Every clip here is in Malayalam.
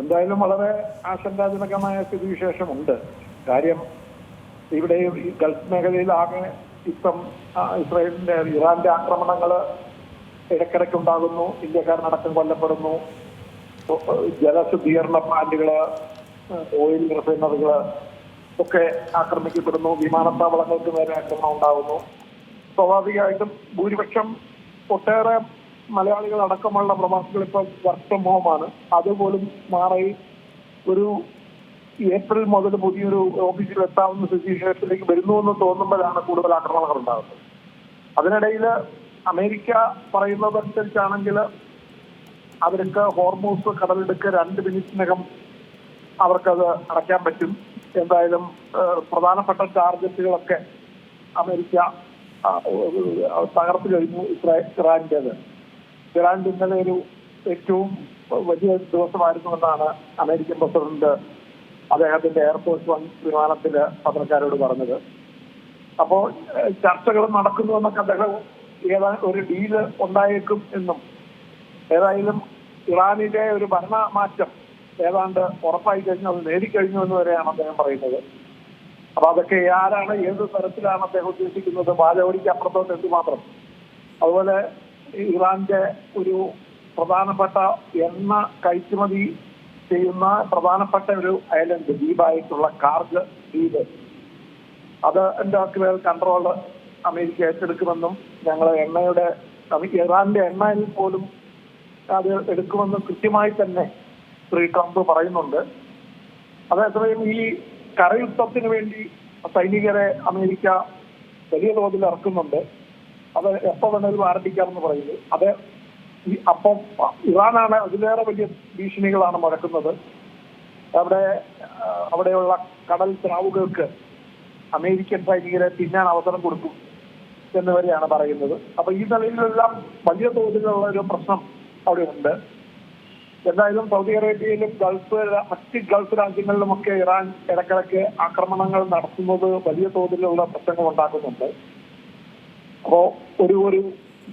എന്തായാലും വളരെ ആശങ്കാജനകമായ സ്ഥിതിവിശേഷമുണ്ട്. കാര്യം ഇവിടെ ഈ ഗൾഫ് മേഖലയിലാകെ ഇപ്പം ഇറാന്റെ ആക്രമണങ്ങൾ ഇടയ്ക്കിടയ്ക്ക് ഉണ്ടാകുന്നു. ഇന്ത്യക്കാരനടക്കം കൊല്ലപ്പെടുന്നു. ജലശുദ്ധീകരണ പ്ലാന്റുകള്, ഓയിൽ റിഫൈനറികള് ഒക്കെ ആക്രമിക്കപ്പെടുന്നു. വിമാനത്താവളങ്ങൾക്ക് നേരെ ആക്രമണം ഉണ്ടാകുന്നു. സ്വാഭാവികമായിട്ടും ഭൂരിപക്ഷം ഒട്ടേറെ മലയാളികൾ അടക്കമുള്ള പ്രവാസികൾ ഇപ്പോൾ വർക്ക് ഫ്രം ഹോമാണ്. അതുപോലും മാറി ഒരു ഏപ്രിൽ മുതൽ പുതിയൊരു ഓഫീസിൽ എത്താവുന്ന സ്ഥിതിവിശേഷത്തിലേക്ക് വരുന്നു എന്ന് തോന്നുമ്പോഴാണ് കൂടുതൽ ആക്രമണങ്ങൾ ഉണ്ടാകുന്നത്. അതിനിടയിൽ അമേരിക്ക പറയുന്നതനുസരിച്ചാണെങ്കിൽ അവർക്ക് ഹോർമൂസ് കടലിടുക്ക് 2 മിനിറ്റിനകം അവർക്കത് അടയ്ക്കാൻ പറ്റും. എന്തായാലും പ്രധാനപ്പെട്ട ടാർഗറ്റുകളൊക്കെ അമേരിക്ക തകർത്തു കഴിഞ്ഞു. ഇറാന്റേത്. ഇറാന്റെ ഇന്നലെ ഒരു ഏറ്റവും വലിയ ദിവസമായിരുന്നുവെന്നാണ് അമേരിക്കൻ പ്രസിഡന്റ് അദ്ദേഹത്തിന്റെ എയർഫോഴ്സ് 1 വിമാനത്തില് പത്രക്കാരോട് പറഞ്ഞത്. അപ്പോൾ ചർച്ചകൾ നടക്കുന്നു എന്നൊക്കെ അദ്ദേഹം ഒരു ഡീല് ഉണ്ടായേക്കും എന്നും, ഏതായാലും ഇറാനിലെ ഒരു ഭരണമാറ്റം ഏതാണ്ട് ഉറപ്പായി കഴിഞ്ഞു, അത് നേടിക്കഴിഞ്ഞു എന്ന് വരെയാണ് അദ്ദേഹം പറയുന്നത്. അപ്പൊ അതൊക്കെ ആരാണ്, ഏത് തരത്തിലാണ് അദ്ദേഹം ഉദ്ദേശിക്കുന്നത്, വാചകോടിക്ക് അപ്പുറത്തോട്ട് എന്തുമാത്രം. അതുപോലെ ഇറാന്റെ ഒരു പ്രധാനപ്പെട്ട എണ്ണ കയറ്റുമതി ചെയ്യുന്ന പ്രധാനപ്പെട്ട ഒരു ഐലൻഡ് ദ്വീപായിട്ടുള്ള കാർഗ് ദ്വീപ്, അത് എൻ്റെ കൺട്രോള് അമേരിക്ക ഏറ്റെടുക്കുമെന്നും ഞങ്ങൾ ഇറാന്റെ എണ്ണയിൽ പോലും അത് എടുക്കുമെന്നും കൃത്യമായി തന്നെ ശ്രീ ട്രംപ് പറയുന്നുണ്ട്. അതേസമയം ഈ കരയുദ്ധത്തിന് വേണ്ടി സൈനികരെ അമേരിക്ക വലിയ തോതിൽ ഇറക്കുന്നുണ്ട്. അത് എപ്പോൾ വേണമെങ്കിലും ആരംഭിക്കാമെന്ന് പറയുന്നു. അത് അപ്പം ഇറാനാണ് അതിലേറെ വലിയ ഭീഷണികളാണ് മുഴക്കുന്നത്. അവിടെയുള്ള കടൽ ത്രാവുകൾക്ക് അമേരിക്കൻ സൈനികരെ തിന്നാൻ അവസരം കൊടുക്കും എന്നിവരെയാണ് പറയുന്നത്. അപ്പൊ ഈ നിലയിലെല്ലാം വലിയ തോതിലുള്ള ഒരു പ്രശ്നം അവിടെ ഉണ്ട്. എന്തായാലും സൗദി അറേബ്യയിലും മറ്റ് ഗൾഫ് രാജ്യങ്ങളിലുമൊക്കെ ഇറാൻ ഇടയ്ക്കിടയ്ക്ക് ആക്രമണങ്ങൾ നടത്തുന്നത് വലിയ തോതിലുള്ള പ്രശ്നങ്ങൾ ഉണ്ടാക്കുന്നുണ്ട്. അപ്പോ ഒരു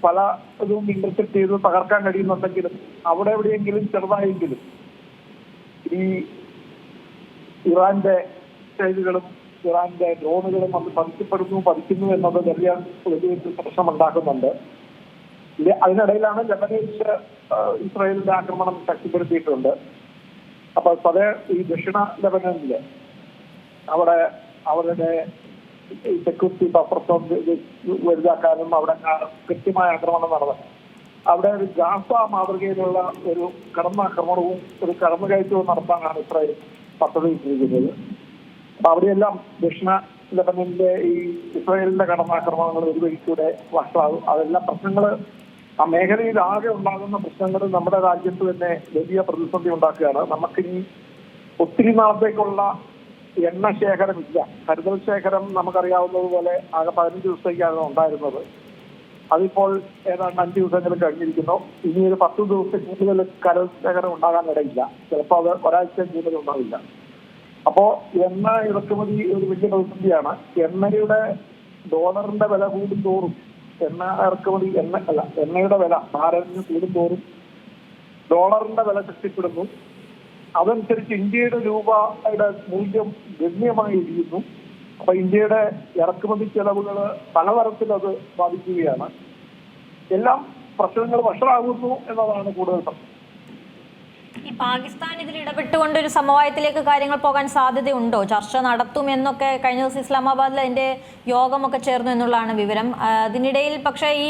പല ഇതും ഇന്റർസെപ്റ്റ് ചെയ്ത് തകർക്കാൻ കഴിയുന്നുണ്ടെങ്കിലും അവിടെ എവിടെയെങ്കിലും ചെറുതായെങ്കിലും ഈ ഇറാന്റെ മിസൈലുകളും ഇറാന്റെ ഡ്രോണുകളും അത് പതിക്കുന്നു എന്നത് വലിയൊരു പ്രശ്നം ഉണ്ടാക്കുന്നുണ്ട്. അതിനിടയിലാണ് ലെബനീസില് ഇസ്രായേലിന്റെ ആക്രമണം ശക്തിപ്പെടുത്തിയിട്ടുണ്ട്. അപ്പൊ അതേ ഈ ദക്ഷിണ ലെബനനില് അവിടെ അവരുടെ സെക്യൂരിറ്റി ബഫർ സോൺ വലുതാക്കാനും അവിടെ കൃത്യമായ ആക്രമണം നടന്നു. അവിടെ ഒരു ഗാസ മാതൃകയിലുള്ള ഒരു കടന്നാക്രമണവും ഒരു കടന്നുകയറ്റവും നടത്താനാണ് ഇസ്രായേൽ പദ്ധതി ഇട്ടിരിക്കുന്നത്. അപ്പൊ അവിടെയെല്ലാം ദക്ഷിണ ലെബനനിലെ ഈ ഇസ്രായേലിന്റെ കടന്നാക്രമണങ്ങൾ ഒരു വഴിക്കൂടെ വഷളാകും. അതെല്ലാം പ്രശ്നങ്ങൾ ആ മേഖലയിൽ ആകെ ഉണ്ടാകുന്ന പ്രശ്നങ്ങൾ നമ്മുടെ രാജ്യത്ത് തന്നെ വലിയ പ്രതിസന്ധി ഉണ്ടാക്കുകയാണ്. നമുക്കിനി ഒത്തിരി നാളത്തേക്കുള്ള എണ്ണ ശേഖരമില്ല. കരുതൽ ശേഖരം നമുക്കറിയാവുന്നതുപോലെ ആകെ 15 ദിവസത്തേക്കാണ് ഉണ്ടായിരുന്നത്. അതിപ്പോൾ ഏതാണ്ട് 5 ദിവസങ്ങൾ കഴിഞ്ഞിരിക്കുന്നു. ഇനി ഒരു 10 ദിവസത്തിൽ കൂടുതൽ കരുതൽ ശേഖരം ഉണ്ടാകാൻ ഇടയില്ല. ചിലപ്പോൾ അത് ഒരാഴ്ച കൂടുതൽ ഉണ്ടാവില്ല. അപ്പോ എണ്ണ ഇറക്കുമതി ഒരു വലിയ പ്രതിസന്ധിയാണ്. എണ്ണയുടെ ഡോളറിന്റെ വില കൂടുന്തോറും എണ്ണയുടെ വില ഭാരതത്തിന് കൂടുന്തോറും ഡോളറിന്റെ വില ശക്തിപ്പെടുന്നു. അതനുസരിച്ച് ഇന്ത്യയുടെ രൂപയുടെ മൂല്യം ഗണ്യമായി ഇടിയുന്നു. അപ്പൊ ഇന്ത്യയുടെ ഇറക്കുമതി ചെലവുകൾ പലതരത്തിൽ അത് ബാധിക്കുകയാണ്. എല്ലാം പ്രശ്നങ്ങൾ വഷളാകുന്നു എന്നതാണ് കൂടുതൽ പ്രശ്നം. ഈ പാകിസ്ഥാൻ ഇതിൽ ഇടപെട്ടുകൊണ്ട് ഒരു സമവായത്തിലേക്ക് കാര്യങ്ങൾ പോകാൻ സാധ്യതയുണ്ടോ? ചർച്ച നടത്തും എന്നൊക്കെ കഴിഞ്ഞ ദിവസം ഇസ്ലാമാബാദിൽ അതിന്റെ യോഗമൊക്കെ ചേർന്നു എന്നുള്ളതാണ് വിവരം. അതിനിടയിൽ പക്ഷേ ഈ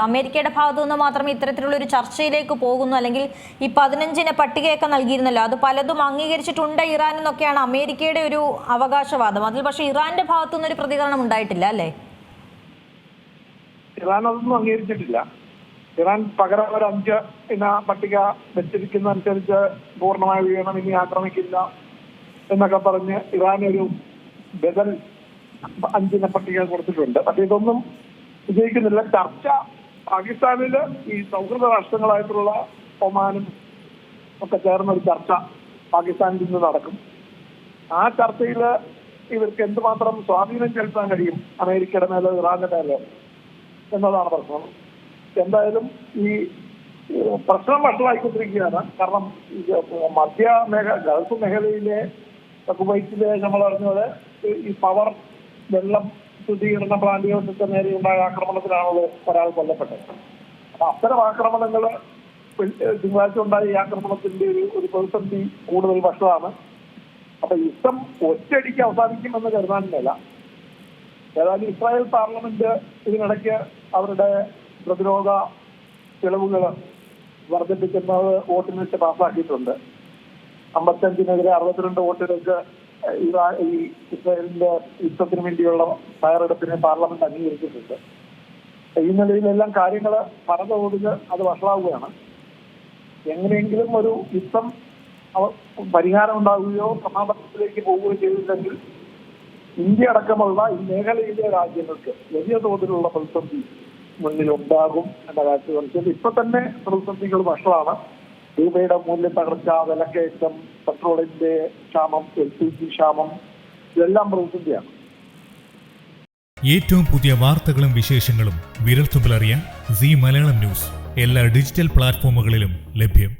അമേരിക്കയുടെ ഭാഗത്തു നിന്ന് മാത്രമേ ഇത്തരത്തിലുള്ള ഒരു ചർച്ചയിലേക്ക് പോകുന്നു, അല്ലെങ്കിൽ ഈ 15 പട്ടികയൊക്കെ നൽകിയിരുന്നല്ലോ, അത് പലതും അംഗീകരിച്ചിട്ടുണ്ട് ഇറാൻ എന്നൊക്കെയാണ് അമേരിക്കയുടെ ഒരു അവകാശവാദം. അതിൽ പക്ഷേ ഇറാന്റെ ഭാഗത്തു നിന്നൊരു പ്രതികരണം ഉണ്ടായിട്ടില്ല അല്ലേ? ഇറാൻ അതൊന്നും അംഗീകരിച്ചിട്ടില്ല. ഇറാൻ പകരം ഒരു 5 ഇന പട്ടിക വെച്ചിരിക്കുന്നതനുസരിച്ച് പൂർണ്ണമായി വീഴണം, ഇനി ആക്രമിക്കില്ല എന്നൊക്കെ പറഞ്ഞ് ഇറാൻ ഒരു ബദൽ 5 ഇന പട്ടിക കൊടുത്തിട്ടുണ്ട്. പക്ഷെ ഇതൊന്നും വിജയിക്കുന്നില്ല. ചർച്ച പാകിസ്ഥാനില് ഈ സൗഹൃദ രാഷ്ട്രങ്ങളായിട്ടുള്ള ഒമാനും ഒക്കെ ചേർന്ന ഒരു ചർച്ച പാകിസ്ഥാനിൽ നിന്ന് നടക്കും. ആ ചർച്ചയിൽ ഇവർക്ക് എന്തുമാത്രം സ്വാധീനം ചെലുത്താൻ കഴിയും അമേരിക്കയുടെ മേലോ ഇറാന്റെ മേലോ എന്നതാണ് പ്രശ്നം. എന്തായാലും ഈ പ്രശ്നം വഷളായിക്കൊണ്ടിരിക്കുകയാണ്. കാരണം മധ്യ ഗൾഫ് മേഖലയിലെ കുവൈറ്റിലെ നമ്മൾ അറിഞ്ഞത് ഈ പവർ വെള്ളം ശുദ്ധീകരണ പ്ലാന്റുകൾക്ക് നേരെയുണ്ടായ ആക്രമണത്തിലാണ് ഒരാൾ കൊല്ലപ്പെട്ടത്. അപ്പൊ അത്തരം ആക്രമണങ്ങൾ തിങ്കളാഴ്ച ഉണ്ടായ ഈ ആക്രമണത്തിന്റെ ഒരു പ്രതിസന്ധി കൂടുതൽ വഷളാണ്. അപ്പൊ യുദ്ധം ഒറ്റയടിക്ക് അവസാനിക്കുമെന്ന് കരുതാനില്ല. ഏതായാലും ഇസ്രായേൽ പാർലമെന്റ് ഇതിനിടയ്ക്ക് അവരുടെ പ്രതിരോധ ചെലവുകൾ വർദ്ധിപ്പിക്കുന്നത് വോട്ടിന് വെച്ച് പാസ്സാക്കിയിട്ടുണ്ട്. 55-നെതിരെ 62 വോട്ടുകൾക്ക് ഈ ഇസ്രായേലിന്റെ യുദ്ധത്തിന് വേണ്ടിയുള്ള തയ്യാറെടുപ്പിനെ പാർലമെന്റ് അംഗീകരിച്ചിട്ടുണ്ട്. ഈ നിലയിലെല്ലാം കാര്യങ്ങൾ പറഞ്ഞതോടുക അത് വഷളാവുകയാണ്. എങ്ങനെയെങ്കിലും ഒരു യുദ്ധം പരിഹാരം ഉണ്ടാവുകയോ സമാധാനത്തിലേക്ക് പോവുകയോ ചെയ്തില്ലെങ്കിൽ ഇന്ത്യ അടക്കമുള്ള ഈ മേഖലയിലെ രാജ്യങ്ങൾക്ക് വലിയ തോതിലുള്ള പ്രതിസന്ധി മുന്നിലുണ്ടാകും എന്ന കാര്യത്തിൽ മനസ്സിൽ ഇപ്പൊ തന്നെ പ്രതിസന്ധികൾ വഷളാണ്. രൂപയുടെ മൂല്യം തകർച്ച, വിലക്കയറ്റം, പെട്രോളിന്റെ ക്ഷാമം, LPG ക്ഷാമം, ഇതെല്ലാം പ്രതിസന്ധിയാണ്. ഏറ്റവും പുതിയ വാർത്തകളും വിശേഷങ്ങളും വിരൽത്തുമ്പിലറിയാൻ സീ മലയാളം ന്യൂസ് എല്ലാ ഡിജിറ്റൽ പ്ലാറ്റ്ഫോമുകളിലും ലഭ്യം.